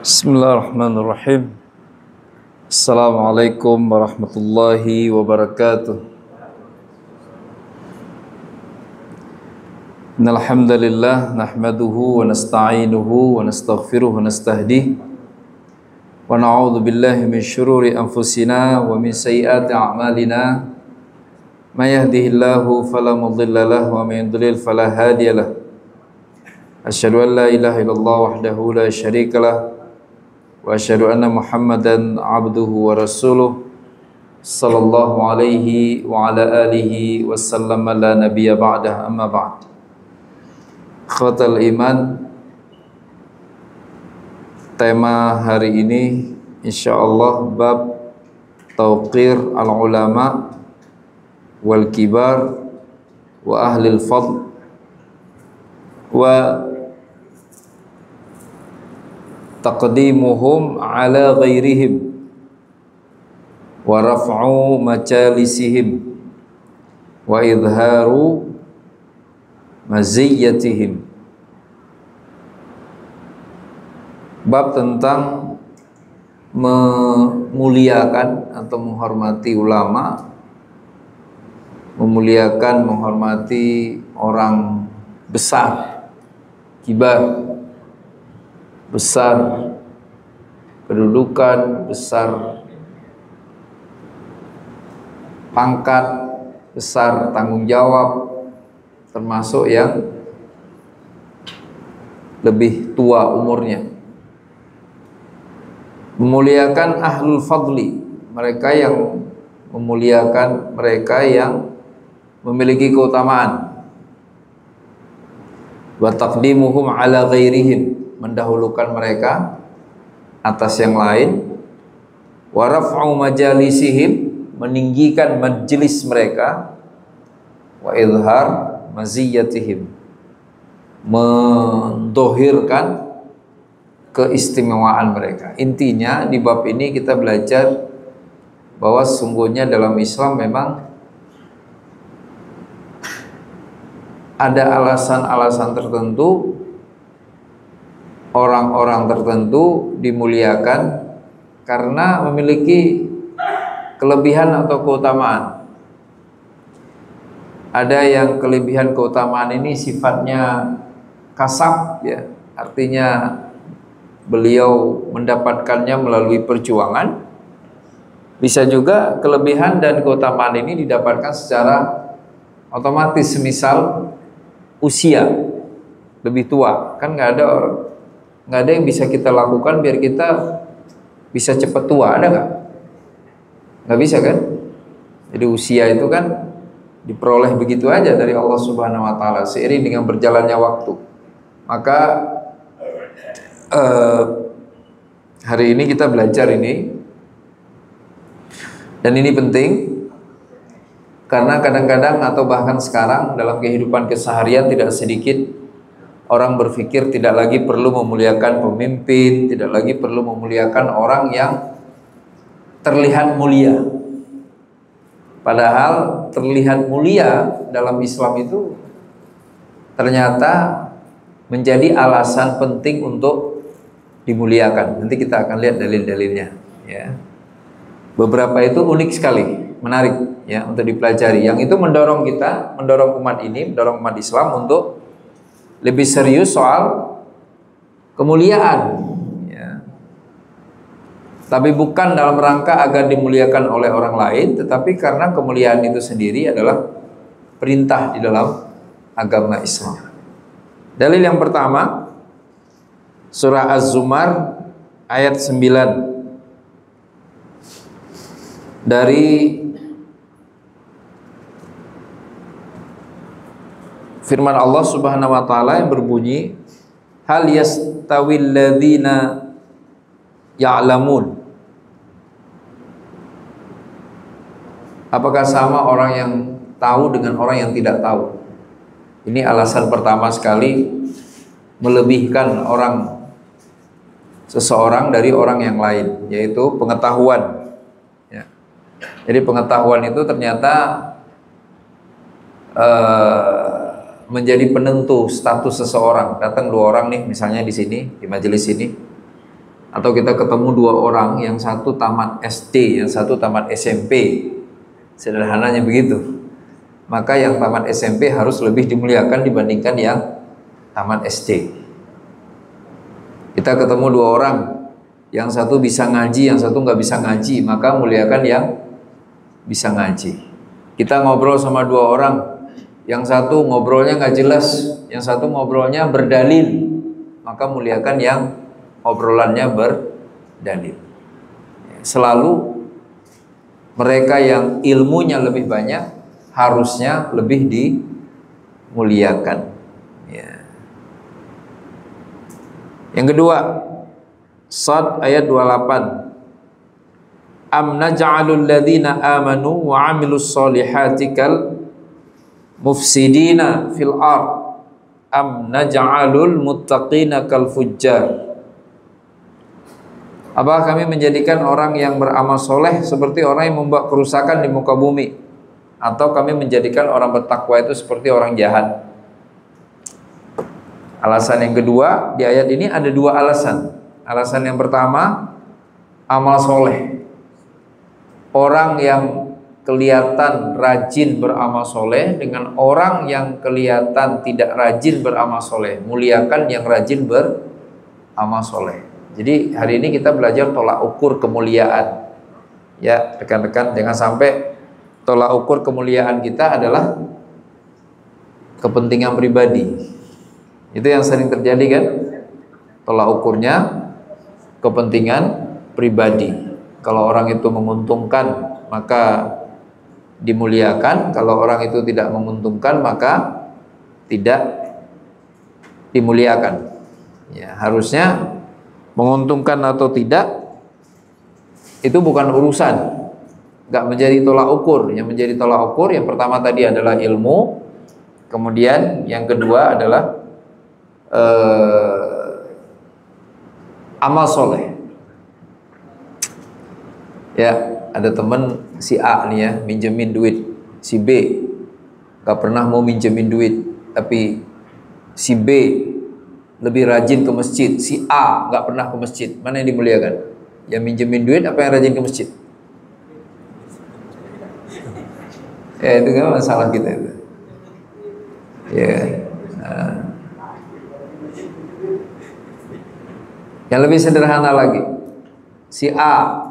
Bismillahirrahmanirrahim. Assalamualaikum warahmatullahi wabarakatuh. Innal hamdalillah nahmaduhu wa nasta'inuhu wa nastaghfiruhu wa nastahdihi wa na'udzu billahi min syururi anfusina wa min sayyiati a'malina. May yahdihillahu fala mudilla lahu wa may yudlil fala hadiyalah. Asyhadu an la ilaha illallah wahdahu la syarikalah wa asyhadu anna Muhammadan abduhu wa rasuluh sallallahu alaihi wa ala alihi wa sallam la nabiyya ba'dah, amma ba'd. Ikhwatal iman, tema hari ini insyaallah bab tauqir al-ulama wal kibar wa ahlil fadl wa taqdimuhum ala ghairihim wa raf'u majalisihim wa idharu maziyatihim. Bab tentang memuliakan atau menghormati ulama, memuliakan, menghormati orang besar, kibar, besar kedudukan, besar pangkat, besar tanggung jawab, termasuk yang lebih tua umurnya. Memuliakan ahlul fadli, mereka yang memuliakan, mereka yang memiliki keutamaan. Wa taqdimuhum ala ghairihim, mendahulukan mereka atas yang lain. Wa raf'u majalisihim, meninggikan majelis mereka. Wa izhar maziyatihim, mendohirkan keistimewaan mereka. Intinya di bab ini kita belajar bahwa sungguhnya dalam Islam memang ada alasan-alasan tertentu, orang-orang tertentu dimuliakan karena memiliki kelebihan atau keutamaan. Ada yang kelebihan keutamaan ini sifatnya kasab, ya, artinya beliau mendapatkannya melalui perjuangan. Bisa juga kelebihan dan keutamaan ini didapatkan secara otomatis, semisal usia lebih tua, kan nggak ada yang bisa kita lakukan biar kita bisa cepat tua, ada nggak? Nggak bisa kan? Jadi usia itu kan diperoleh begitu aja dari Allah Subhanahu Wa Taala seiring dengan berjalannya waktu. Maka hari ini kita belajar ini, dan ini penting karena kadang-kadang atau bahkan sekarang dalam kehidupan keseharian tidak sedikit orang berpikir tidak lagi perlu memuliakan pemimpin, tidak lagi perlu memuliakan orang yang terlihat mulia. Padahal terlihat mulia dalam Islam itu ternyata menjadi alasan penting untuk dimuliakan. Nanti kita akan lihat dalil-dalilnya, ya. Beberapa itu unik sekali, menarik, ya, untuk dipelajari. Yang itu mendorong kita, mendorong umat ini, mendorong umat Islam untuk lebih serius soal kemuliaan, ya. Tapi bukan dalam rangka agar dimuliakan oleh orang lain, tetapi karena kemuliaan itu sendiri adalah perintah di dalam agama Islam. Dalil yang pertama, surah Az-Zumar ayat 9. Dari firman Allah Subhanahu wa taala yang berbunyi, hal yastawil ladzina ya'lamun, apakah sama orang yang tahu dengan orang yang tidak tahu? Ini alasan pertama sekali melebihkan seseorang dari orang yang lain, yaitu pengetahuan, ya. Jadi pengetahuan itu ternyata menjadi penentu status seseorang. Datang dua orang nih misalnya di sini, di majelis ini, Atau kita ketemu dua orang, yang satu tamat SD, yang satu tamat SMP, sederhananya begitu. Maka yang tamat SMP harus lebih dimuliakan dibandingkan yang tamat SD. Kita ketemu dua orang, yang satu bisa ngaji, yang satu nggak bisa ngaji, maka muliakan yang bisa ngaji. Kita ngobrol sama dua orang, yang satu ngobrolnya nggak jelas, yang satu ngobrolnya berdalil, maka muliakan yang obrolannya berdalil. Selalu mereka yang ilmunya lebih banyak harusnya lebih dimuliakan. Ya. Yang kedua, Shad ayat 28. Am naj'alul ladzina amanu wa 'amilus solihati kal mufsidina fil ard am naj'alul muttaqina kal fujjar. Apakah kami menjadikan orang yang beramal soleh seperti orang yang membuat kerusakan di muka bumi, atau kami menjadikan orang bertakwa itu seperti orang jahat? Alasan yang kedua, di ayat ini ada dua alasan. Alasan yang pertama, amal soleh. Orang yang kelihatan rajin beramal soleh dengan orang yang kelihatan tidak rajin beramal soleh, muliakan yang rajin beramal soleh. Jadi hari ini kita belajar tolak ukur kemuliaan. Ya, rekan-rekan, jangan sampai tolak ukur kemuliaan kita adalah kepentingan pribadi. Itu yang sering terjadi kan? Tolak ukurnya kepentingan pribadi. Kalau orang itu menguntungkan maka dimuliakan, kalau orang itu tidak menguntungkan maka tidak dimuliakan. Ya, harusnya menguntungkan atau tidak itu bukan urusan, nggak menjadi tolak ukur. Yang menjadi tolak ukur yang pertama tadi adalah ilmu, kemudian yang kedua adalah amal soleh. Ya, ada teman si A nih ya, minjemin duit si B, gak pernah mau minjemin duit, tapi si B lebih rajin ke masjid, si A gak pernah ke masjid. Mana yang dimuliakan? Yang minjemin duit apa yang rajin ke masjid? Ya, itu kan masalah kita itu. Ya. Nah. Yang lebih sederhana lagi, si A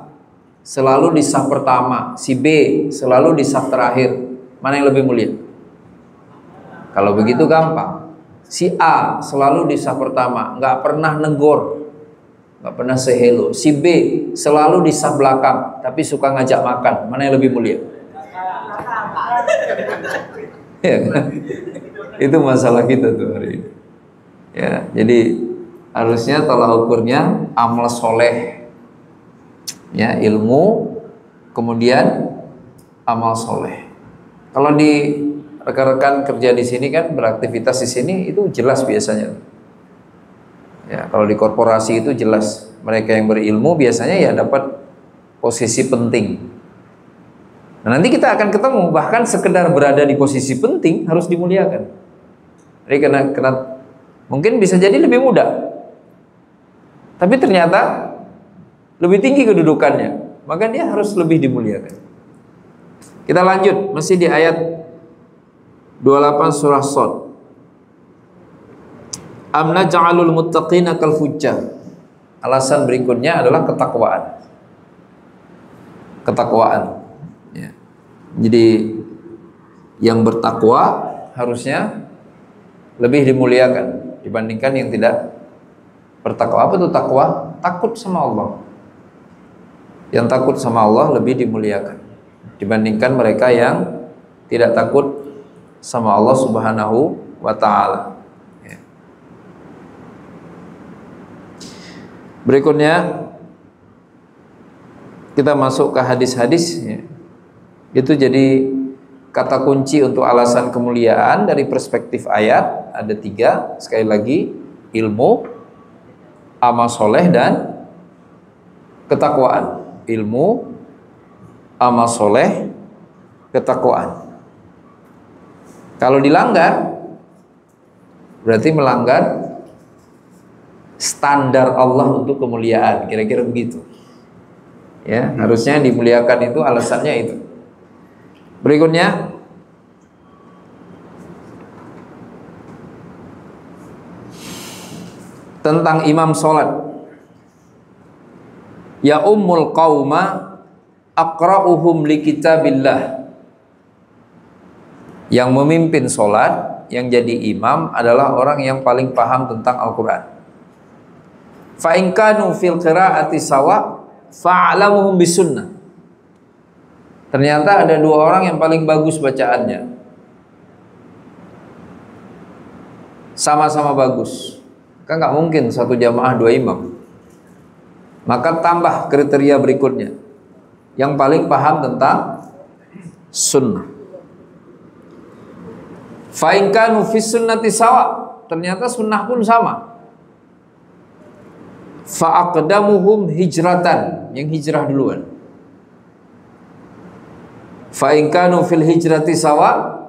selalu di saf pertama, si B selalu di saf terakhir. Mana yang lebih mulia? Kalau begitu gampang. Si A selalu di saf pertama, nggak pernah negor, nggak pernah say hello. Si B selalu di saf belakang, tapi suka ngajak makan. Mana yang lebih mulia? Ya, itu masalah kita tuh hari ini. Ya, jadi harusnya tolak ukurnya amal soleh. Ya, ilmu, kemudian amal soleh. Kalau di rekan-rekan kerja di sini kan, beraktivitas di sini itu jelas biasanya. Ya, kalau di korporasi itu jelas, mereka yang berilmu biasanya ya dapat posisi penting. Nah, nanti kita akan ketemu bahkan sekedar berada di posisi penting harus dimuliakan. Jadi karena mungkin bisa jadi lebih mudah, tapi ternyata lebih tinggi kedudukannya, maka dia harus lebih dimuliakan. Kita lanjut, masih di ayat 28 surah Shad. Am naj'alul muttaqina kal fujjar. Alasan berikutnya adalah ketakwaan. Ketakwaan. Ya. Jadi yang bertakwa harusnya lebih dimuliakan dibandingkan yang tidak bertakwa. Apa itu takwa? Takut sama Allah. Yang takut sama Allah lebih dimuliakan dibandingkan mereka yang tidak takut sama Allah Subhanahu wa ta'ala. Ya. Berikutnya kita masuk ke hadis-hadis. Ya. Itu jadi kata kunci untuk alasan kemuliaan dari perspektif ayat ada 3. Sekali lagi, ilmu, amal soleh, dan ketakwaan. Ilmu, amal soleh, ketakwaan. Kalau dilanggar berarti melanggar standar Allah untuk kemuliaan, kira-kira begitu. Ya, harusnya dimuliakan itu alasannya itu. Berikutnya, tentang imam sholat. Ya ummul qauma aqra'uhum li kitabillah. Yang memimpin sholat, yang jadi imam adalah orang yang paling paham tentang Al-Quran. Fa in kanu fil qira'ati sawa fa'alamuhum bisunnah. Ternyata ada dua orang yang paling bagus bacaannya, sama-sama bagus. Kan nggak mungkin satu jamaah dua imam. Maka tambah kriteria berikutnya, yang paling paham tentang sunnah. Fa in kanu fis sunnati sawa, ternyata sunnah pun sama. Fa aqdamuhum hijratan, yang hijrah duluan. Fa in kanu fil hijrati sawa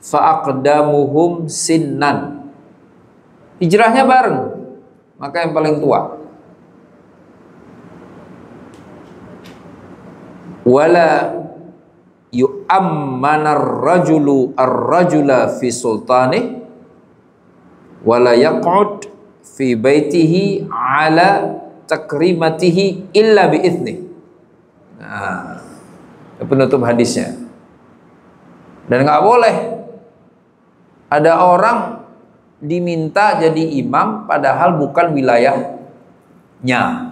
fa aqdamuhum sinnan. Hijrahnya bareng, maka yang paling tua. Wala yu'ammana ar-rajulu ar-rajula fi sultanih wala yaq'ud fi baitihi ala takrimatihi illa bi'ithnih. Nah, penutup hadisnya. Dan nggak boleh ada orang diminta jadi imam padahal bukan wilayahnya.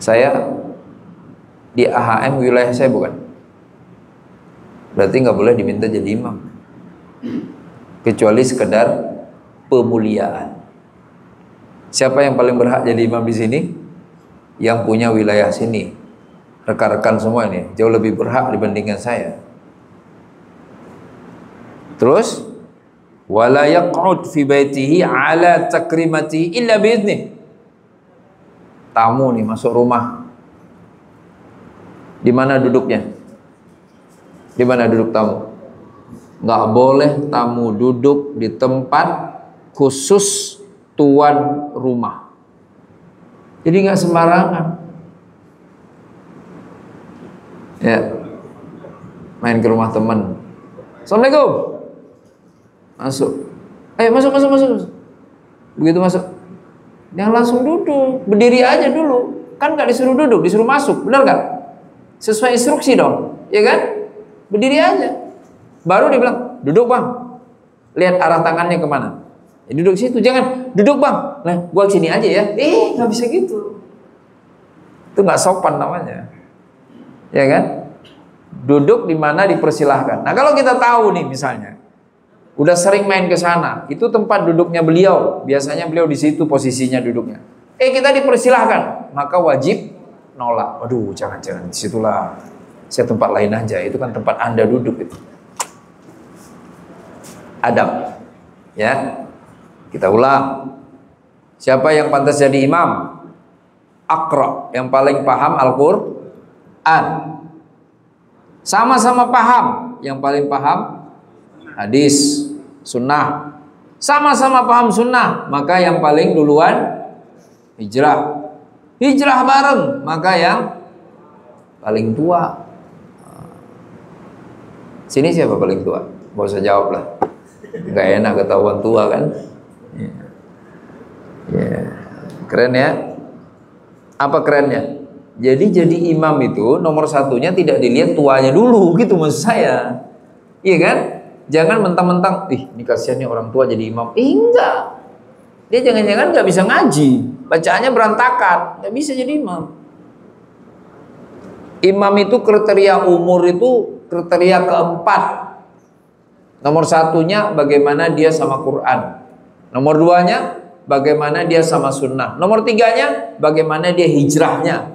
Saya di AHM wilayah saya bukan, berarti nggak boleh diminta jadi imam, kecuali sekedar pemuliaan. Siapa yang paling berhak jadi imam di sini? Yang punya wilayah sini. Rekan-rekan semua ini jauh lebih berhak dibandingkan saya. Terus, wala yaq'ud fi baitihi ala takrimati illa bi'idnih. Tamu nih masuk rumah, di mana duduknya? Di mana duduk tamu? Nggak boleh tamu duduk di tempat khusus tuan rumah. Jadi nggak sembarangan. Ya, main ke rumah teman. Assalamualaikum. Masuk. Ayo masuk. Begitu masuk, jangan langsung duduk, berdiri aja dulu. Kan nggak disuruh duduk, disuruh masuk, benar nggak? Sesuai instruksi dong, ya kan? Berdiri aja. Baru dia bilang, duduk bang. Lihat arah tangannya kemana. Ya, duduk situ, jangan duduk bang. Nah, gua sini aja ya. Nggak bisa gitu. Itu nggak sopan namanya, ya kan? Duduk di mana dipersilahkan. Nah, kalau kita tahu nih misalnya, udah sering main ke sana, itu tempat duduknya beliau, biasanya beliau di situ posisinya duduknya. Kita dipersilahkan, maka wajib nolak. Waduh, jangan disitulah, saya tempat lain aja. Itu kan tempat Anda duduk itu. Adab, ya. Kita ulang. Siapa yang pantas jadi imam? Aqra, yang paling paham Al-Quran. Sama-sama paham, yang paling paham hadis, sunnah. Sama-sama paham sunnah, maka yang paling duluan hijrah. Hijrah bareng, maka yang paling tua. Sini siapa paling tua? Gak usah jawab lah, gak enak ketahuan tua kan. Keren ya. Apa kerennya? Jadi imam itu nomor satunya tidak dilihat tuanya dulu, gitu maksud saya. Iya kan? Jangan mentang-mentang, ini kasihan nih orang tua jadi imam. Enggak. Dia jangan-jangan nggak bisa ngaji, bacaannya berantakan, nggak bisa jadi imam. Imam itu kriteria umur itu kriteria keempat. Nomor satunya bagaimana dia sama Quran. Nomor duanya bagaimana dia sama sunnah. Nomor tiganya bagaimana dia hijrahnya.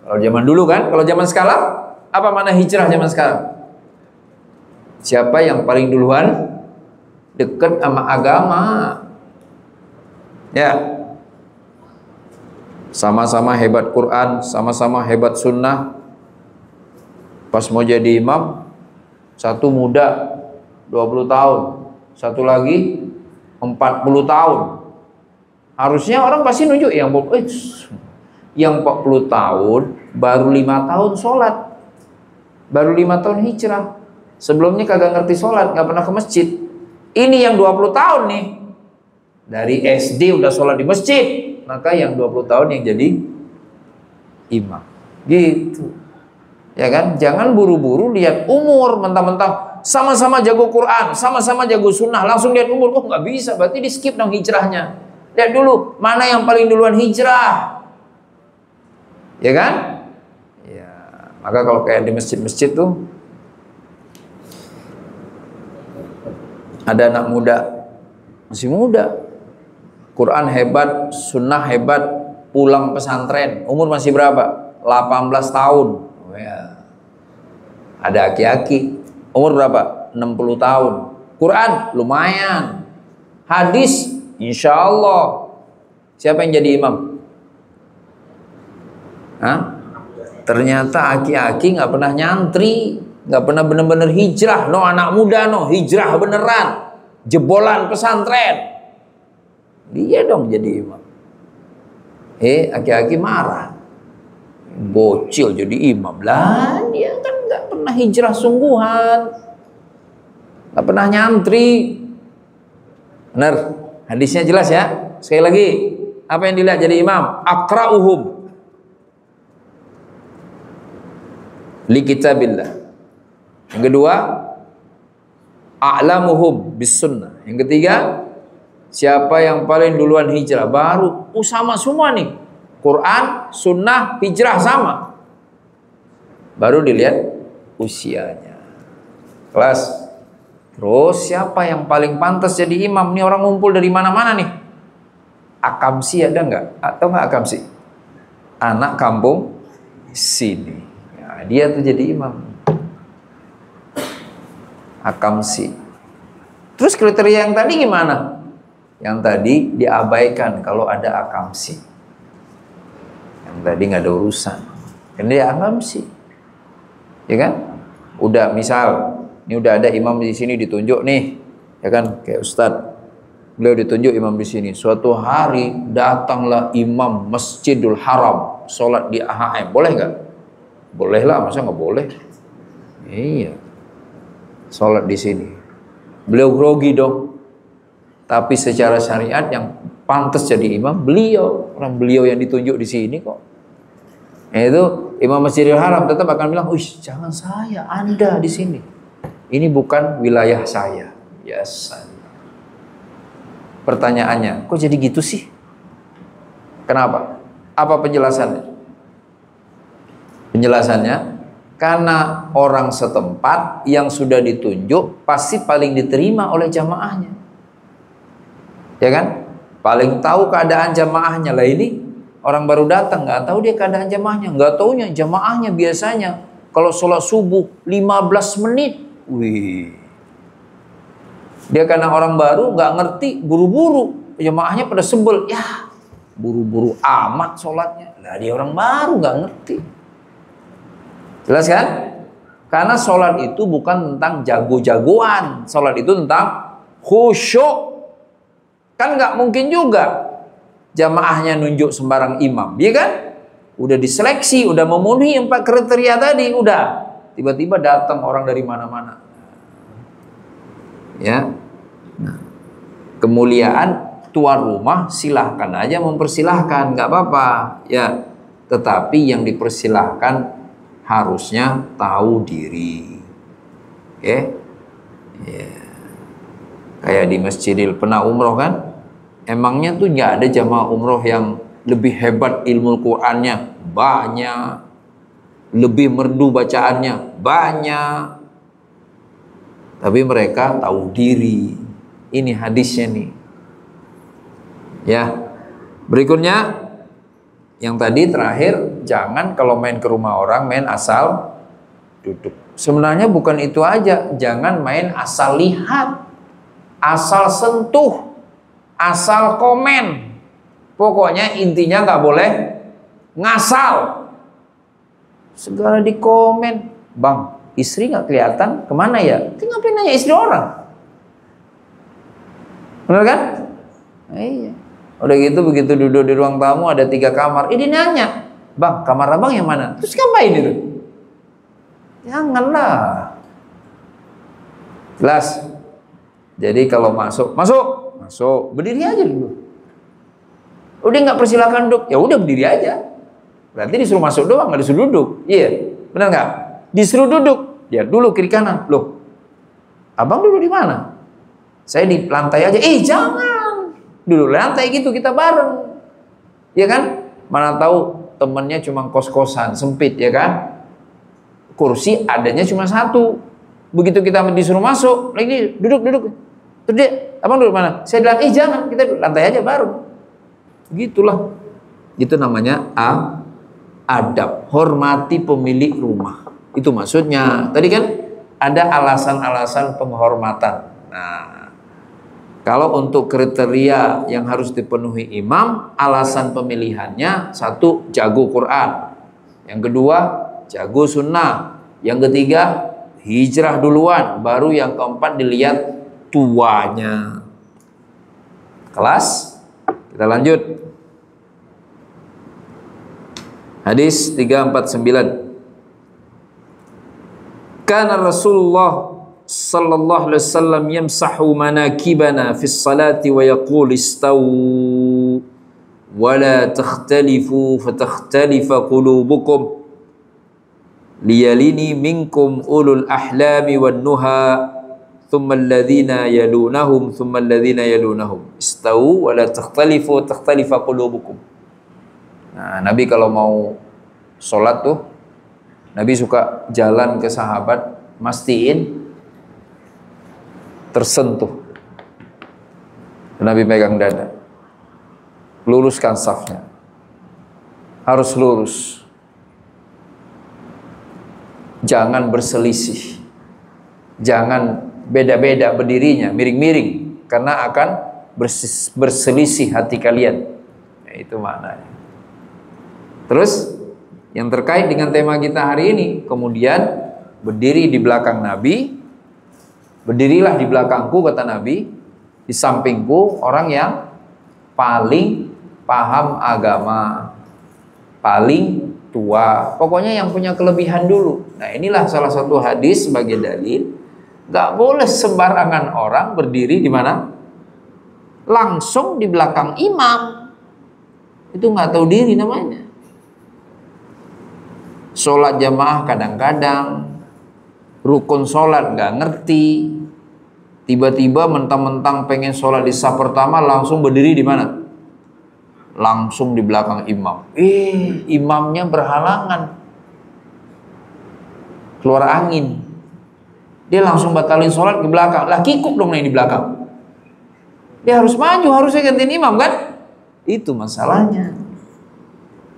Kalau zaman dulu kan, kalau zaman sekarang apa mana hijrah zaman sekarang? Siapa yang paling duluan dekat sama agama? Ya, sama-sama hebat Quran, sama-sama hebat sunnah. Pas mau jadi imam, satu muda 20 tahun, satu lagi 40 tahun. Harusnya orang pasti nunjuk yang 40 tahun baru 5 tahun sholat, baru 5 tahun hijrah. Sebelumnya kagak ngerti sholat, nggak pernah ke masjid. Ini yang 20 tahun nih, dari SD udah sholat di masjid, maka yang 20 tahun yang jadi imam. Gitu. Ya kan? Jangan buru-buru lihat umur mentang-mentang sama-sama jago Quran, sama-sama jago sunnah, langsung lihat umur. Oh, nggak bisa, berarti di skip dong hijrahnya. Lihat dulu mana yang paling duluan hijrah. Ya kan? Ya, maka kalau kayak di masjid-masjid tuh ada anak muda, masih muda, Quran hebat, sunnah hebat, pulang pesantren, umur masih berapa? 18 tahun. Oh ya. Ada aki-aki, umur berapa? 60 tahun. Quran lumayan, hadis insya Allah. Siapa yang jadi imam? Hah? Ternyata aki-aki nggak pernah nyantri, nggak pernah bener-bener hijrah. No, anak muda no, hijrah beneran, jebolan pesantren. Dia dong jadi imam. Aki-aki marah, bocil jadi imam lah. Dia kan nggak pernah hijrah sungguhan, nggak pernah nyantri. Bener, hadisnya jelas ya. Sekali lagi, apa yang dilihat jadi imam? Aqra'uhum li kitabillah. Yang kedua, a'lamuhum bis sunnah. Yang ketiga, siapa yang paling duluan hijrah? Baru sama semua nih, Quran, sunnah, hijrah sama. Baru dilihat usianya. Kelas. Terus siapa yang paling pantas jadi imam? Nih orang ngumpul dari mana-mana nih. Akamsi ada nggak? Atau nggak akamsi? Anak kampung sini. Dia tuh jadi imam. Akamsi. Terus kriteria yang tadi gimana? Yang tadi diabaikan kalau ada akamsi. Yang tadi nggak ada urusan. Karena dia akamsi. Ya kan? Udah misal, ini udah ada imam di sini ditunjuk nih, ya kan? Kayak Ustadz, beliau ditunjuk imam di sini. Suatu hari datanglah imam Masjidil Haram, sholat di AHM, boleh nggak? Boleh lah, masa nggak boleh? Iya, sholat di sini. Beliau grogi dong. Tapi secara syariat yang pantas jadi imam beliau, orang beliau yang ditunjuk di sini kok. Itu imam Masjidil Haram tetap akan bilang, "Uish, jangan saya, Anda di sini. Ini bukan wilayah saya." Yes. Pertanyaannya, kok jadi gitu sih? Kenapa? Apa penjelasannya? Penjelasannya, karena orang setempat yang sudah ditunjuk pasti paling diterima oleh jamaahnya. Ya kan? Paling tahu keadaan jamaahnya. Lah ini orang baru datang, nggak tahu dia keadaan jamaahnya. Nggak taunya jamaahnya biasanya kalau sholat subuh 15 menit. Wih. Dia karena orang baru nggak ngerti, buru-buru. Jamaahnya pada sebel. Ya, buru-buru amat sholatnya. Lah dia orang baru nggak ngerti. Jelas kan? Karena sholat itu bukan tentang jago-jagoan. Sholat itu tentang khusyuk. Kan nggak mungkin juga jamaahnya nunjuk sembarang imam, ya kan? Udah diseleksi, udah memenuhi 4 kriteria tadi, udah. Tiba-tiba datang orang dari mana-mana. Ya. Nah, kemuliaan tuan rumah silahkan aja mempersilahkan, nggak apa-apa. Ya. Tetapi yang dipersilahkan harusnya tahu diri. Oke? Ya. Kayak di Masjidil, pernah umroh kan? Emangnya tuh nggak ada jamaah umroh yang lebih hebat ilmu Qur'annya? Banyak. Lebih merdu bacaannya? Banyak. Tapi mereka tahu diri. Ini hadisnya nih. Ya. Berikutnya, yang tadi terakhir, jangan kalau main ke rumah orang, main asal duduk. Sebenarnya bukan itu aja. Jangan main asal lihat, asal sentuh, asal komen. Pokoknya intinya nggak boleh ngasal. Segala dikomen. Bang, istri nggak kelihatan, kemana ya? Ngapain nanya istri orang? Benar kan? Iya. Udah gitu begitu duduk di ruang tamu ada 3 kamar. Ini nanya, "Bang, kamar abang yang mana?" Terus ngapain itu? Janganlah. Jelas. Jadi kalau masuk, berdiri aja dulu. Udah nggak persilakan duduk, ya udah berdiri aja. Berarti disuruh masuk doang, nggak disuruh duduk. Iya, benar nggak? Disuruh duduk, ya dulu kiri kanan. Loh, abang duduk di mana? Saya di lantai aja. Jangan. Duduk lantai gitu, kita bareng. Ya kan? Mana tahu temennya cuma kos-kosan, sempit ya kan? Kursi adanya cuma 1. Begitu kita disuruh masuk, lagi duduk. Terus dia, abang duduk mana? Saya bilang, jangan, kita duduk lantai aja baru. Begitulah. Itu namanya adab. Hormati pemilik rumah. Itu maksudnya. Tadi kan ada alasan-alasan penghormatan. Nah, kalau untuk kriteria yang harus dipenuhi imam, alasan pemilihannya 1, jago Quran. Yang kedua, jago sunnah. Yang ketiga, hijrah duluan. Baru yang keempat dilihat tuanya. Kelas, kita lanjut. Hadis 349. Kana Rasulullah sallallahu alaihi wasallam yamsahu manakibana fi ssalati wa yaqul istawu wa la takhtalifu fatakhtalifa qulubukum liyalini minkum ulul ahlami wan nuha thumma alladhina yalunahum thumma alladhina yalunahum istawu wa la takhtalifu takhtalifa qulubukum. Nah, Nabi kalau mau sholat tuh, Nabi suka jalan ke sahabat, mastiin tersentuh. Nabi pegang dada, luruskan safnya, harus lurus, jangan berselisih, jangan beda-beda berdirinya, miring-miring, karena akan berselisih hati kalian. Nah, itu maknanya. Terus yang terkait dengan tema kita hari ini, kemudian berdiri di belakang Nabi. Berdirilah di belakangku, kata Nabi, di sampingku orang yang paling paham agama, paling tua, pokoknya yang punya kelebihan dulu. Nah, inilah salah satu hadis sebagai dalil, gak boleh sembarangan orang berdiri di mana? Langsung di belakang imam. Itu gak tahu diri namanya. Sholat jamaah kadang-kadang, rukun sholat nggak ngerti, tiba-tiba mentang-mentang pengen sholat di saf pertama langsung berdiri di mana? Langsung di belakang imam. Imamnya berhalangan, keluar angin, dia langsung batalin sholat ke belakang. Lah kikuk dong nih di belakang. Dia harus maju, harusnya gantiin imam kan? Itu masalahnya.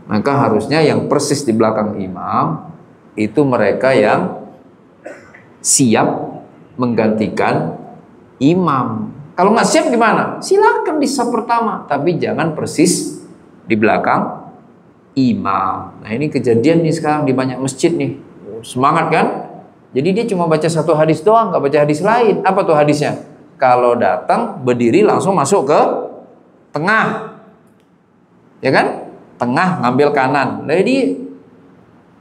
Maka harusnya yang persis di belakang imam itu mereka yang siap menggantikan imam. Kalau nggak siap gimana? Silakan di saf pertama, tapi jangan persis di belakang imam. Nah, ini kejadian nih sekarang di banyak masjid nih. Semangat kan? Jadi dia cuma baca 1 hadis doang, nggak baca hadis lain. Apa tuh hadisnya? Kalau datang berdiri langsung masuk ke tengah, ya kan? Tengah ngambil kanan. Jadi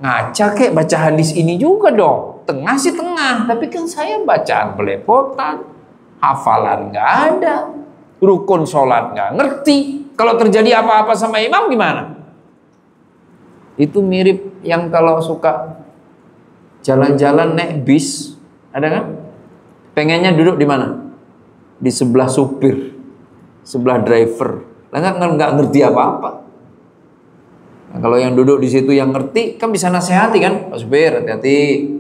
ngaca kek baca hadis ini juga dong. Tengah sih tengah, tapi kan saya bacaan belepotan, hafalan nggak ada, rukun sholat nggak ngerti. Kalau terjadi apa-apa sama imam gimana? Itu mirip yang kalau suka jalan-jalan naik bis, ada kan? Pengennya duduk di mana? Di sebelah supir, sebelah driver. Lah nggak ngerti apa-apa. Nah, kalau yang duduk di situ yang ngerti kan bisa nasihati kan, Pak supir hati-hati,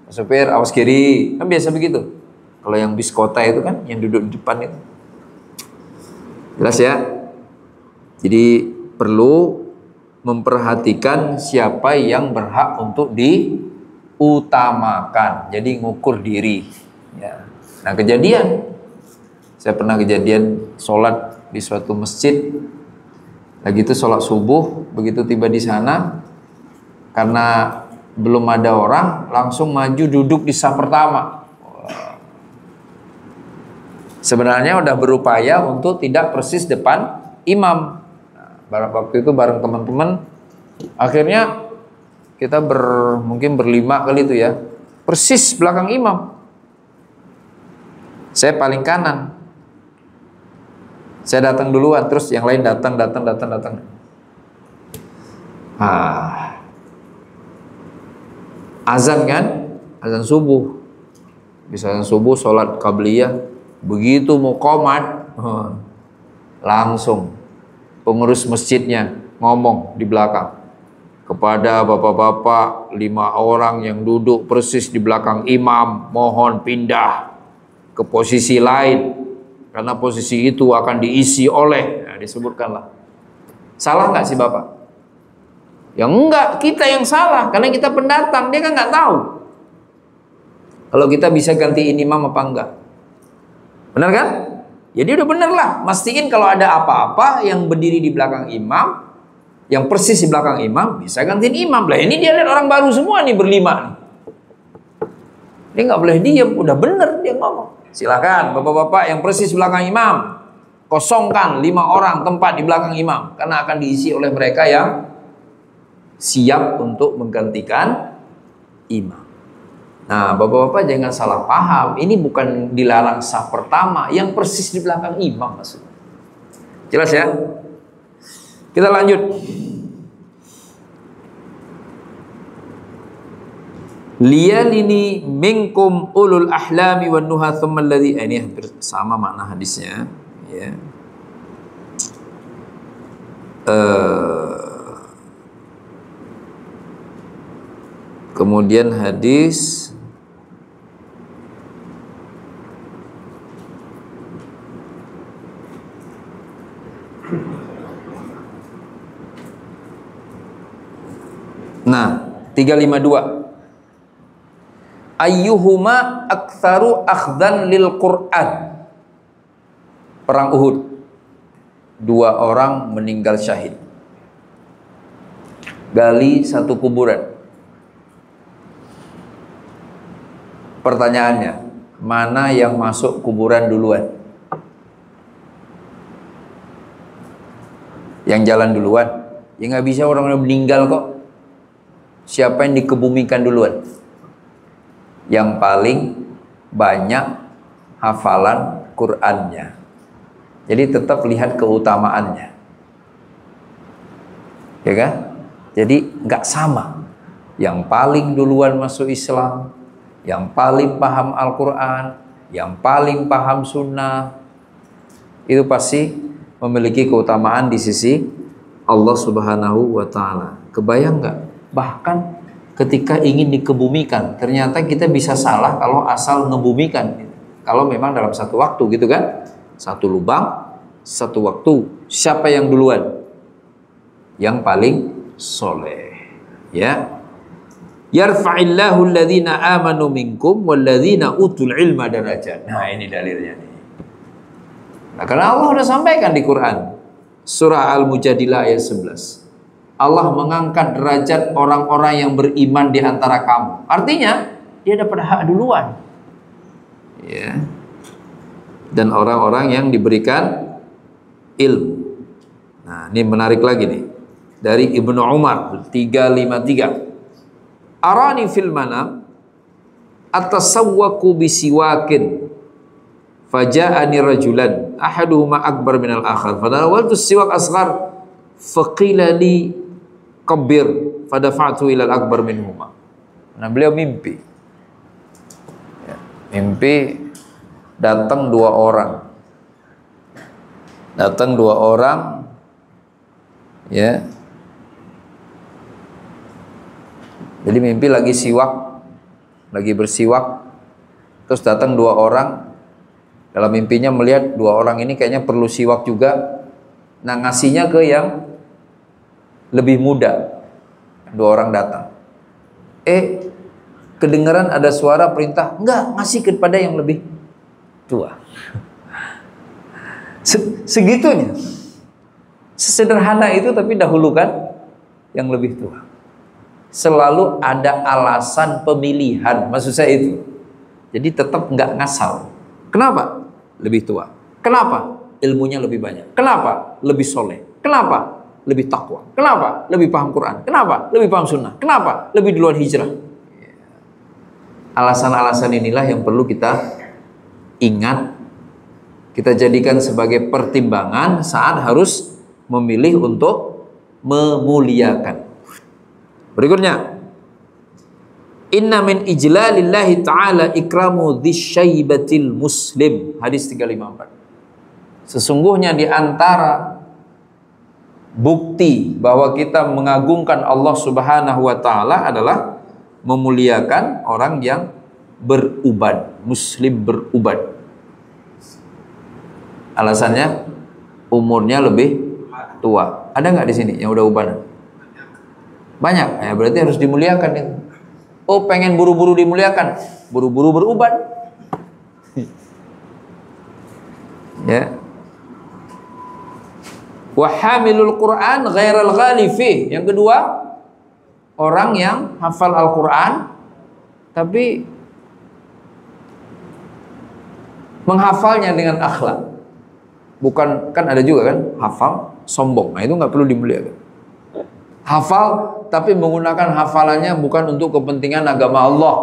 Pak supir awas kiri, kan biasa begitu. Kalau yang bis kota itu kan yang duduk di depan itu, jelas ya. Jadi perlu memperhatikan siapa yang berhak untuk diutamakan. Jadi ngukur diri. Ya. Nah, saya pernah kejadian sholat di suatu masjid. Lagi itu sholat subuh, begitu tiba di sana, karena belum ada orang, langsung maju duduk di saf pertama. Sebenarnya udah berupaya untuk tidak persis depan imam. Nah, waktu itu bareng teman-teman, akhirnya kita mungkin berlima kali itu ya, persis belakang imam. Saya paling kanan. Saya datang duluan, terus yang lain datang. Azan kan? Azan subuh. Bisa azan subuh, sholat qabliyah. Begitu mau qomat, langsung pengurus masjidnya ngomong di belakang kepada bapak-bapak 5 orang yang duduk persis di belakang imam, mohon pindah ke posisi lain karena posisi itu akan diisi oleh, nah, disebutkanlah. Salah nggak sih bapak? Ya enggak, kita yang salah karena kita pendatang, dia kan nggak tahu kalau kita bisa gantiin imam apa enggak. Benar kan? Jadi udah bener lah, mastiin kalau ada apa-apa yang berdiri di belakang imam, yang persis di belakang imam, bisa gantiin imam. Lah ini dia lihat orang baru semua nih berlima nih. Dia nggak boleh diam, udah bener dia ngomong. Silakan bapak-bapak yang persis belakang imam, kosongkan 5 orang tempat di belakang imam, karena akan diisi oleh mereka yang siap untuk menggantikan imam. Nah, bapak-bapak jangan salah paham. Ini bukan dilarang saf pertama, yang persis di belakang imam maksudnya. Jelas ya? Kita lanjut. Liyalini minkum ulul ahlami wan nuha thumma alladhi, ini hampir sama makna hadisnya ya. Kemudian hadis nah 352, ayyuhuma aktsaru akhdan lil Qur'an. Perang Uhud, 2 orang meninggal syahid, gali satu kuburan. Pertanyaannya, mana yang masuk kuburan duluan? Yang jalan duluan? Ya nggak bisa, orang yang meninggal kok. Siapa yang dikebumikan duluan? Yang paling banyak hafalan Qur'annya. Jadi tetap lihat keutamaannya, ya kan? Jadi nggak sama. Yang paling duluan masuk Islam, yang paling paham Al-Quran, yang paling paham Sunnah, itu pasti memiliki keutamaan di sisi Allah Subhanahu wa Ta'ala. Kebayang nggak? Bahkan ketika ingin dikebumikan, ternyata kita bisa salah kalau asal ngebumikan. Kalau memang dalam satu waktu gitu kan, satu lubang, satu waktu. Siapa yang duluan? Yang paling soleh, ya. Yarfa'illahu alladhina amanu minkum walladhina utul ilma darajat. Nah ini dalilnya nih. Nah, karena Allah sudah sampaikan di Quran surah Al-Mujadilah ayat 11. Allah mengangkat derajat orang-orang yang beriman di antara kamu. Artinya dia dapat hak duluan, ya. Dan orang-orang yang diberikan ilmu. Nah ini menarik lagi nih, dari Ibnu Umar 353. Arani fil manam atasawwaku bisiwakin faja'ani rajulan ahaduhuma akbar minal akhar fadanawaltu siwak asghar faqila li kabir fadafa'tu ilal akbar minhuma. Nah beliau mimpi ya, mimpi datang 2 orang, ya. Jadi mimpi lagi siwak, lagi bersiwak, terus datang 2 orang. Dalam mimpinya melihat 2 orang ini kayaknya perlu siwak juga. Nah ngasihnya ke yang lebih muda. 2 orang datang. Kedengaran ada suara perintah, enggak, ngasih kepada yang lebih tua. Segitunya. Sesederhana itu, tapi dahulukan yang lebih tua. Selalu ada alasan pemilihan, maksud saya itu. Jadi tetap nggak ngasal. Kenapa? lebih tua. Kenapa? Ilmunya lebih banyak. Kenapa? Lebih soleh. Kenapa? Lebih takwa. Kenapa? Lebih paham Quran. Kenapa? Lebih paham sunnah. Kenapa? Lebih duluan hijrah. Alasan-alasan inilah yang perlu kita ingat, kita jadikan sebagai pertimbangan saat harus memilih untuk memuliakan. Berikutnya, inna min ijlalillahi ta'ala ikramu dzisyaibatil muslim. Hadis 354. Sesungguhnya di antara bukti bahwa kita mengagungkan Allah Subhanahu wa taala adalah memuliakan orang yang beruban, muslim beruban. Alasannya umurnya lebih tua. Ada nggak di sini yang udah ubanan? Banyak. Ya, berarti harus dimuliakan itu. Oh, pengen buru-buru dimuliakan, buru-buru beruban. Ya. Wa hamilul Quran ghairal ghalifi. Yang kedua, orang yang hafal Al-Quran tapi menghafalnya dengan akhlak. Bukan, kan ada juga kan hafal sombong. Nah, itu nggak perlu dimuliakan. Hafal tapi menggunakan hafalannya bukan untuk kepentingan agama Allah.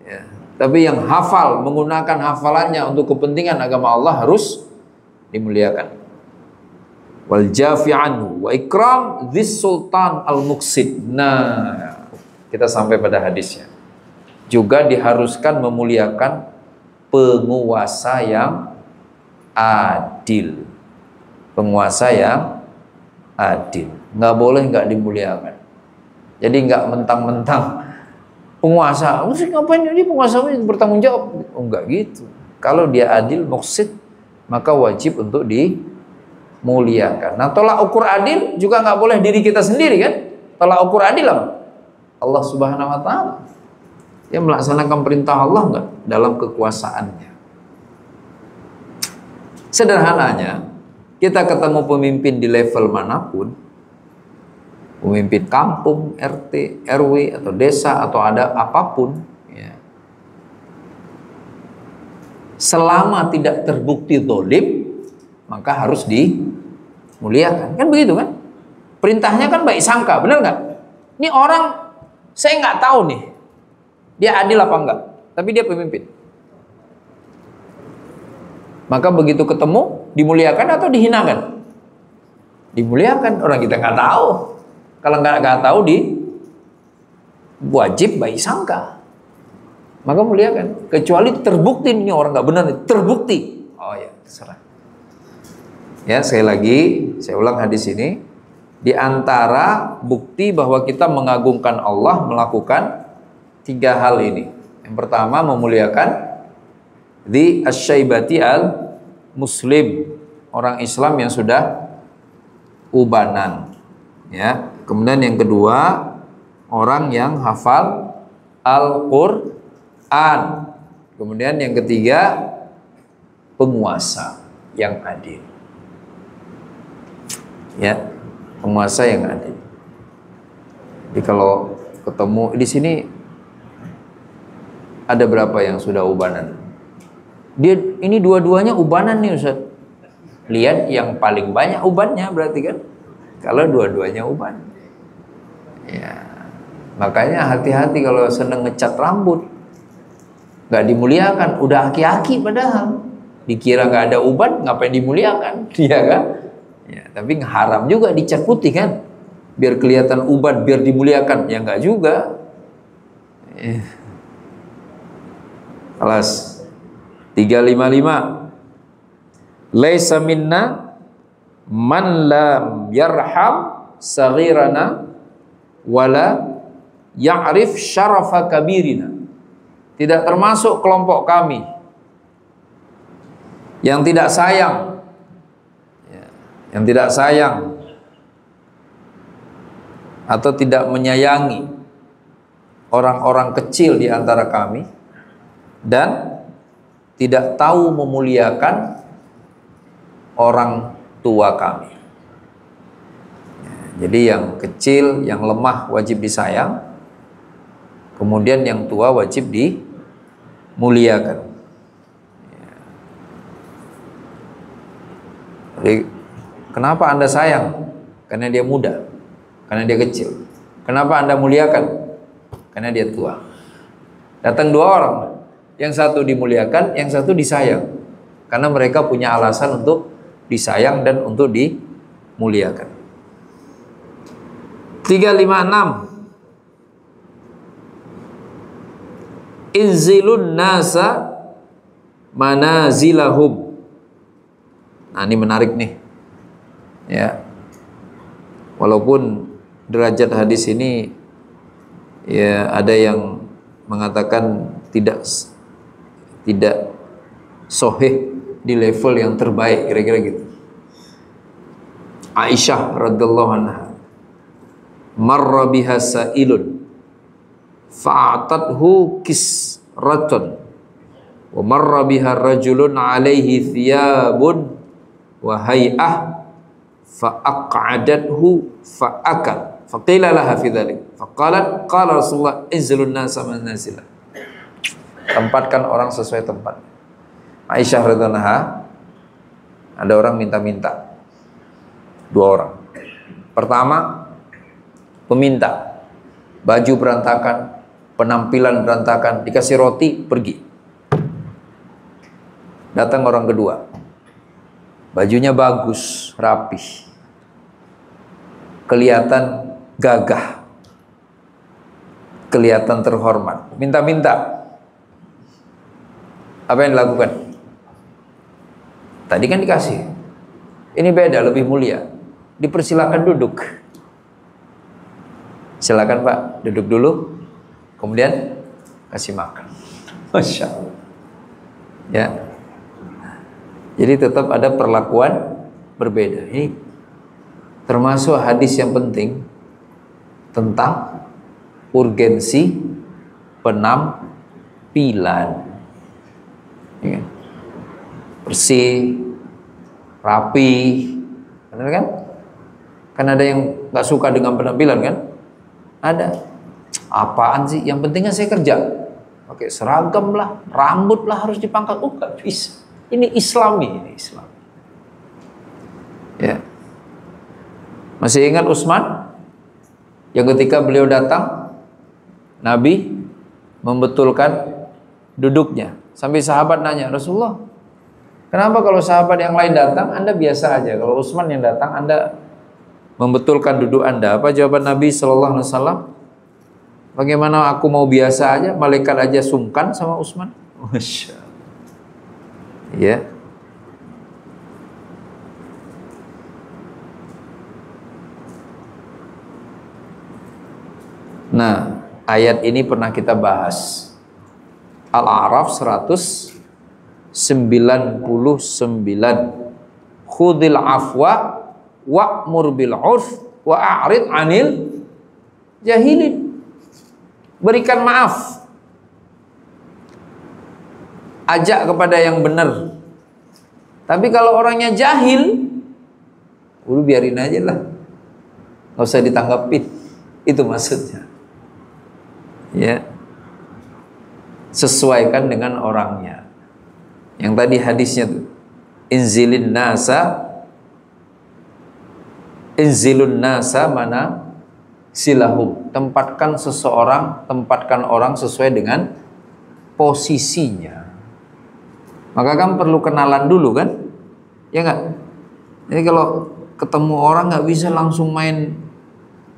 Ya. Tapi yang hafal menggunakan hafalannya untuk kepentingan agama Allah harus dimuliakan. Wal jafi anhu wa ikram dzis sultan al muqsid. Nah, kita sampai pada hadisnya. Juga diharuskan memuliakan penguasa yang adil. Penguasa yang adil. Nggak boleh nggak dimuliakan. Jadi nggak mentang-mentang penguasa, ngapain ini penguasa bertanggung jawab? Oh, enggak gitu. Kalau dia adil, muqsid, maka wajib untuk dimuliakan. Nah, tolak ukur adil juga nggak boleh diri kita sendiri kan? Tolak ukur adil apa? Allah Subhanahu wa taala. Dia melaksanakan perintah Allah nggak dalam kekuasaannya. Sederhananya, kita ketemu pemimpin di level manapun, pemimpin kampung, RT, RW, atau desa, atau ada apapun, ya. Selama tidak terbukti zalim, maka harus dimuliakan. Kan begitu kan? Perintahnya kan baik sangka, benar nggak? Ini orang, saya nggak tahu nih, dia adil apa enggak, tapi dia pemimpin. Maka begitu ketemu, dimuliakan atau dihinakan? Dimuliakan, orang kita nggak tahu. Kalau nggak tahu, wajib baik sangka. Maka muliakan. Kecuali terbukti ini orang nggak benar, terbukti. Oh ya, terserah. Ya, sekali lagi, saya ulang hadis ini. Di antara bukti bahwa kita mengagungkan Allah melakukan 3 hal ini. Yang pertama, memuliakan di asyaibati al muslim, orang Islam yang sudah ubanan, ya. Kemudian yang kedua, orang yang hafal Al-Quran. Kemudian yang ketiga, penguasa yang adil, ya, penguasa yang adil. Jadi kalau ketemu di sini ada berapa yang sudah ubanan? Dia ini dua-duanya ubanan nih Ustaz. Lihat yang paling banyak ubannya berarti kan. Kalau dua-duanya uban. Ya. Makanya hati-hati kalau seneng ngecat rambut. Nggak dimuliakan, udah aki-aki padahal. Dikira nggak ada uban, ngapain dimuliakan? Iya kan? Ya, tapi haram juga dicat putih kan. Biar kelihatan uban, biar dimuliakan. Ya nggak juga. Ya. Kelas 355, laisa minna man lam yarham saghirana wala ya'rif syarafa kabirina. Tidak termasuk kelompok kami yang tidak sayang, yang tidak sayang atau tidak menyayangi orang-orang kecil di antara kami, dan tidak tahu memuliakan orang tua kami. Jadi yang kecil, yang lemah wajib disayang. Kemudian yang tua wajib dimuliakan. Jadi, kenapa Anda sayang? Karena dia muda, karena dia kecil. Kenapa Anda muliakan? Karena dia tua. Datang dua orang, yang satu dimuliakan, yang satu disayang. Karena mereka punya alasan untuk disayang dan untuk dimuliakan. 356. Inzilun nasa manazilahum. Nah, ini menarik nih. Ya. Walaupun derajat hadis ini ya ada yang mengatakan tidak sahih di level yang terbaik, kira-kira gitu. Aisyah radhiyallahu anha, marra biha sa'ilun fa'atathu kisratun wa marra biha rajulun alaihi thiyabun wa hay'ah fa'aq'adathu fa'akal faqila laha fi dhalik faqalat qala Rasulullah inzilun nasa manazila. Tempatkan orang sesuai tempat. Aisyah radhiyallahu anha, ada orang minta-minta. Dua orang. Pertama, peminta, baju berantakan, penampilan berantakan, dikasih roti, pergi. Datang orang kedua, bajunya bagus, rapih, kelihatan gagah, kelihatan terhormat, minta-minta. Apa yang dilakukan? Tadi kan dikasih, ini beda, lebih mulia. Dipersilakan duduk. Silakan Pak, duduk dulu, kemudian kasih makan. Masya Allah. Ya. Jadi tetap ada perlakuan berbeda. Ini termasuk hadis yang penting tentang urgensi penampilan. Ya. Bersih, rapi, benar kan? Kan ada yang nggak suka dengan penampilan kan? Ada. Apaan sih? Yang penting kan saya kerja. Pakai seragam lah, rambut lah harus dipangkas. Nggak bisa. Ini Islami, ini Islam. Ya. Masih ingat Utsman? Yang ketika beliau datang, Nabi membetulkan duduknya. Sampai sahabat nanya, Rasulullah, kenapa kalau sahabat yang lain datang, Anda biasa aja? Kalau Utsman yang datang, Anda membetulkan duduk Anda. Apa jawaban Nabi Sallallahu Alaihi Wasallam? Bagaimana aku mau biasa aja? Malaikat aja sungkan sama Utsman. Masya Allah. Ya. Nah, ayat ini pernah kita bahas. Al-A'raf 199. Khudil afwa wa'mur bil 'urf wa a'rid 'anil jahilin. Berikan maaf. Ajak kepada yang benar. Tapi kalau orangnya jahil, udah biarin aja lah. Nggak usah ditanggapin. Itu maksudnya. Ya. Sesuaikan dengan orangnya. Yang tadi hadisnya tuh, inzilun nasa mana silahum. Tempatkan orang sesuai dengan posisinya. Maka kan perlu kenalan dulu kan? Ya enggak? Jadi kalau ketemu orang nggak bisa langsung main,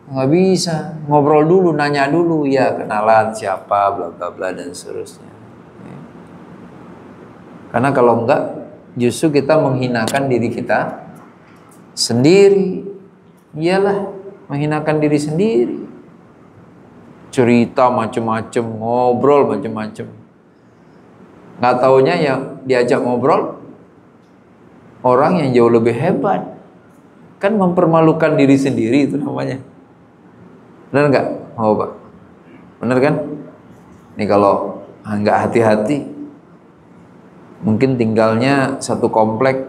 nggak bisa, ngobrol dulu, nanya dulu, ya kenalan siapa, bla bla bla dan seterusnya. Ya. Karena kalau enggak, justru kita menghinakan diri kita sendiri. Iyalah, menghinakan diri sendiri. Cerita macam-macam, ngobrol macam-macam. Nggak taunya yang diajak ngobrol orang yang jauh lebih hebat. Kan mempermalukan diri sendiri itu namanya. Benar nggak? Oh Pak, benar kan? Ini kalau nggak hati-hati, mungkin tinggalnya satu komplek,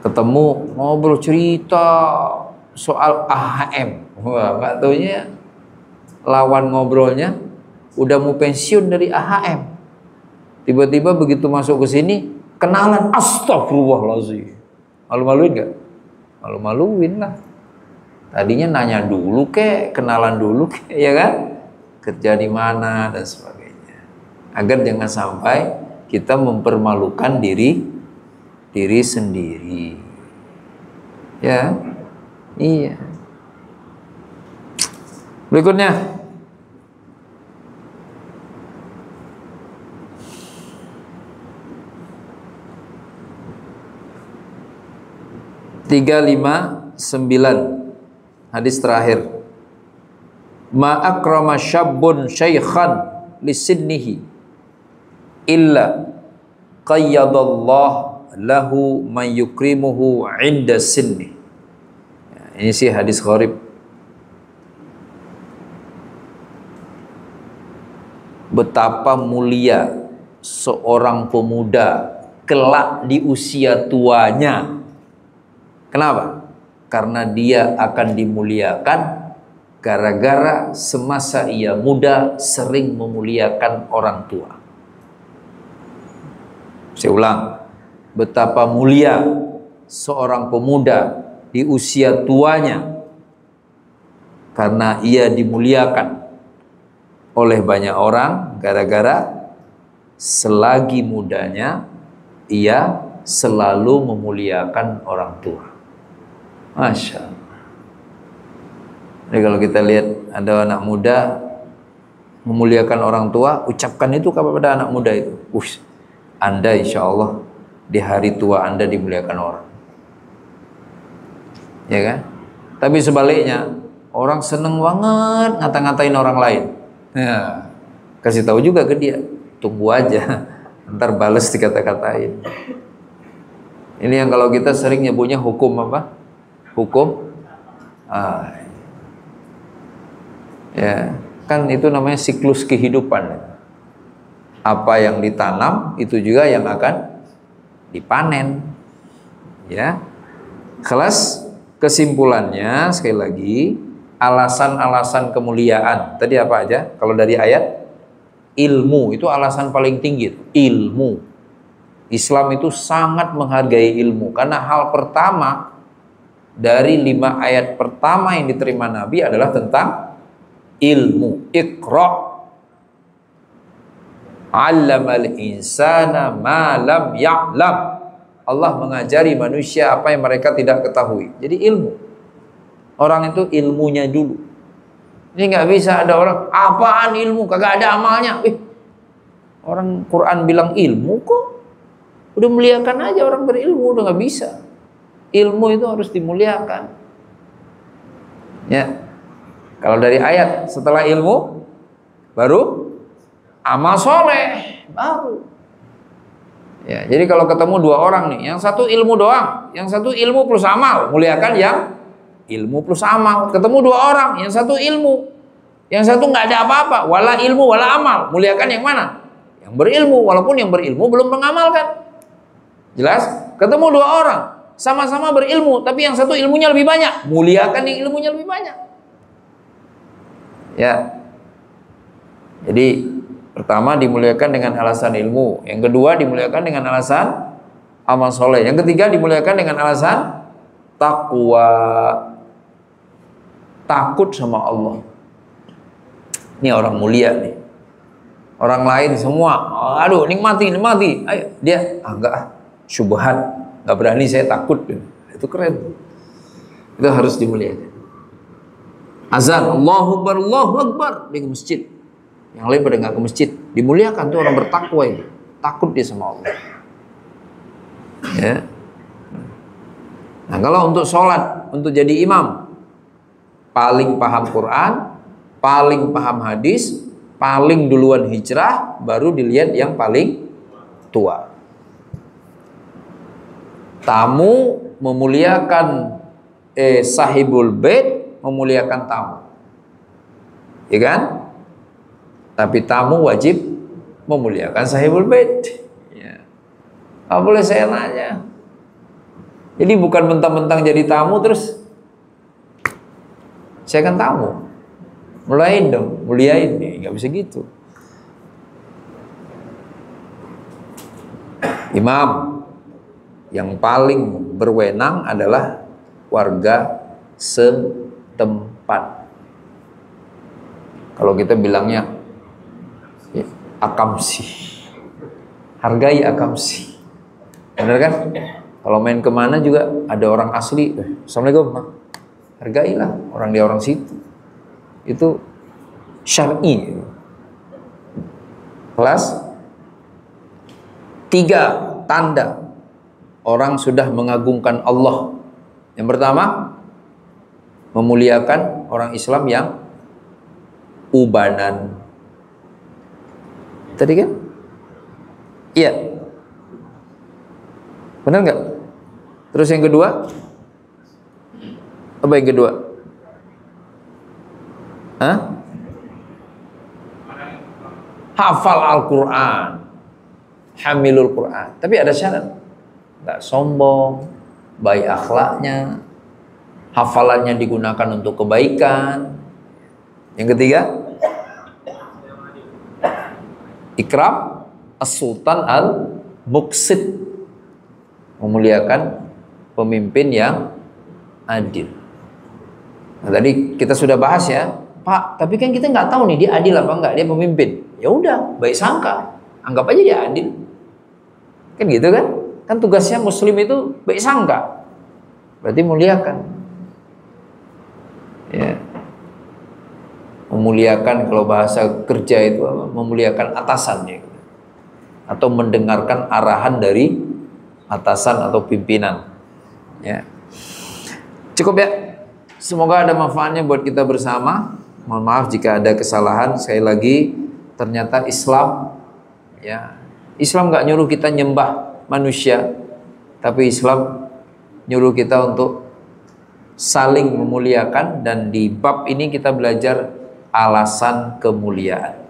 ketemu ngobrol cerita soal AHM. Wah, nggak taunya lawan ngobrolnya udah mau pensiun dari AHM. Tiba-tiba begitu masuk ke sini, kenalan, astagfirullahaladzim. Malu-maluin nggak? Malu-maluin lah. Tadinya nanya dulu kek, kenalan dulu kek, ya kan? Kerja di mana dan sebagainya. Agar jangan sampai kita mempermalukan diri sendiri. Ya. Iya. Berikutnya. Tiga, 5, 9. Hadis terakhir. Ma akrama syabbun syaikhan lisinnihi illa qayyadallah lahu man yukrimuhu inda sinni. Ini sih hadis gharib. Betapa mulia seorang pemuda kelak di usia tuanya. Kenapa? Karena dia akan dimuliakan gara-gara semasa ia muda sering memuliakan orang tua. Saya ulang, betapa mulia seorang pemuda di usia tuanya karena ia dimuliakan oleh banyak orang gara-gara selagi mudanya ia selalu memuliakan orang tua. Masya Allah. Jadi kalau kita lihat ada anak muda memuliakan orang tua, ucapkan itu kepada anak muda itu. Anda insya Allah di hari tua Anda dimuliakan orang. Ya kan? Tapi sebaliknya, orang seneng banget ngata-ngatain orang lain. Ya, kasih tahu juga ke dia, tunggu aja, ntar bales dikata-katain. Ini yang kalau kita sering nyebutnya hukum apa? Hukum ya, kan itu namanya siklus kehidupan. Apa yang ditanam itu juga yang akan dipanen. Ya. Kelas kesimpulannya sekali lagi, alasan-alasan kemuliaan. Tadi apa aja? Kalau dari ayat, ilmu itu alasan paling tinggi. Ilmu. Islam itu sangat menghargai ilmu karena hal pertama dari 5 ayat pertama yang diterima Nabi adalah tentang ilmu. Iqra. 'Allamal insana ma lam ya'lam. Allah mengajari manusia apa yang mereka tidak ketahui. Jadi ilmu. Orang itu ilmunya dulu. Ini nggak bisa ada orang, apaan ilmu? Kagak ada amalnya. Orang Quran bilang ilmu kok. Udah muliakan aja orang berilmu, udah nggak bisa. Ilmu itu harus dimuliakan. Ya. Kalau dari ayat setelah ilmu baru amal soleh baru. Ya, jadi kalau ketemu 2 orang nih, yang satu ilmu doang, yang satu ilmu plus amal, muliakan yang ilmu plus amal. Ketemu 2 orang, yang satu ilmu, yang satu nggak ada apa-apa, wala ilmu wala amal, muliakan yang mana? Yang berilmu, walaupun yang berilmu belum mengamalkan. Jelas? Ketemu 2 orang, sama-sama berilmu, tapi yang satu ilmunya lebih banyak, muliakan yang ilmunya lebih banyak. Ya. Jadi pertama dimuliakan dengan alasan ilmu, yang kedua dimuliakan dengan alasan amal soleh, yang ketiga dimuliakan dengan alasan takwa, takut sama Allah. Ini orang mulia nih. Orang lain semua, aduh nikmati, ayo dia enggak, syubhat, nggak berani, saya takut. Itu keren. Itu harus dimuliakan. Azan, Allahu Akbar di masjid. Yang lain pada nggak ke masjid, dimuliakan tuh orang bertakwa itu, takut dia sama Allah. Ya. Nah kalau untuk sholat, untuk jadi imam, paling paham Quran, paling paham hadis, paling duluan hijrah, baru dilihat yang paling tua. Tamu memuliakan sahibul bait, memuliakan tamu, ya kan? Tapi tamu wajib memuliakan sahibul bait. Ya. Apa boleh saya nanya? Jadi bukan mentang-mentang jadi tamu terus saya kan tamu, mulain dong, muliain, nggak bisa gitu. Imam Yang paling berwenang adalah warga setempat. Kalau kita bilangnya ya, akamsi, hargai akamsi, benar kan? Kalau main kemana juga ada orang asli, assalamualaikum, hargailah orang dia orang situ. Itu syar'i. Kelas 3 tanda orang sudah mengagungkan Allah. Yang pertama, memuliakan orang Islam yang ubanan. Tadi kan? Iya. Benar nggak? Terus yang kedua? Apa yang kedua? Hah? Hafal Al-Quran, hamilul Quran. Tapi ada syarat, nggak sombong, baik akhlaknya, hafalannya digunakan untuk kebaikan. Yang ketiga, ikram as-sultan al-muqsid, memuliakan pemimpin yang adil. Nah, tadi kita sudah bahas ya, Pak, tapi kan kita nggak tahu nih dia adil apa enggak, dia pemimpin. Ya udah, baik sangka, anggap aja dia adil. Kan gitu kan? Kan tugasnya muslim itu baik sangka. Berarti muliakan. Ya. Memuliakan kalau bahasa kerja itu apa? Memuliakan atasannya. Atau mendengarkan arahan dari atasan atau pimpinan. Ya. Cukup ya. Semoga ada manfaatnya buat kita bersama. Mohon maaf jika ada kesalahan. Sekali lagi, ternyata Islam, ya, Islam nggak nyuruh kita nyembah manusia, tapi Islam nyuruh kita untuk saling memuliakan. Dan di bab ini kita belajar alasan kemuliaan.